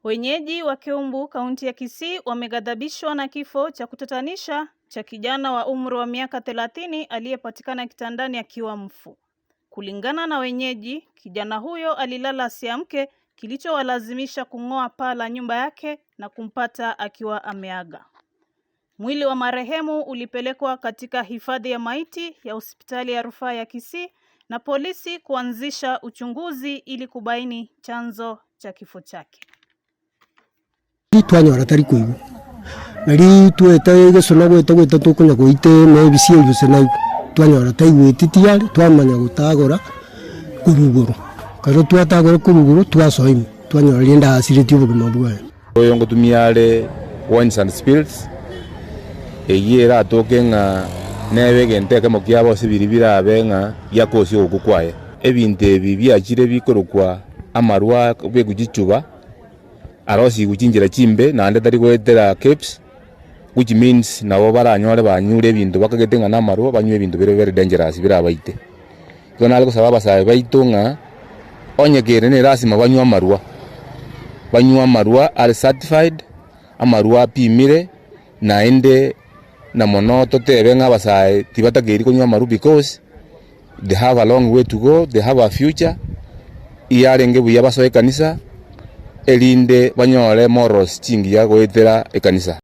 Wenyeji wa Keumbu, kaunti ya Kisii, wameghadhabishwa na kifo cha kutatanisha cha kijana wa umri wa miaka 30 aliyepatikana kitandani akiwa mfu. Kulingana na wenyeji, kijana huyo alilala asiamke, kilichowalazimisha kung'oa paa la nyumba yake na kumpata akiwa ameaga. Mwili wa marehemu ulipelekwa katika hifadhi ya maiti ya hospitali ya rufaa ya Kisii na polisi kuanzisha uchunguzi ili kubaini chanzo cha kifo chake. Twanyora tari kuigu nari tweta gesona gweta tukunya guite mebisi yose na twanyora taigwiti tiari twamanya gutagora kuruguru karo twatagora kuruguru twasoimi twanyora linda asiriti ubugima bwayo oyo ngotumiale wines and spirits eyera tokenga nebege nteke mokiabo sibiri birabenga yakosi okukwaye ebinte bibyakire bikorokwa amarwa begugicuba arosi gukingira chimbe nande tari gwetera caps, which means nabo baranyore banyure bintu bakagetenga namarwa banywe bintu very dangerous birabaite kona algo sababa sabe baitunga onyekere ne rasima banywa amarwa are certified amarwa pimire naende na monoto tebe ngabasaye tibatageri kunywa amarwa because they have a long way to go, they have a future iyarenge buya basoye kanisa elinde banyore morals chingi ya goetera ekanisa.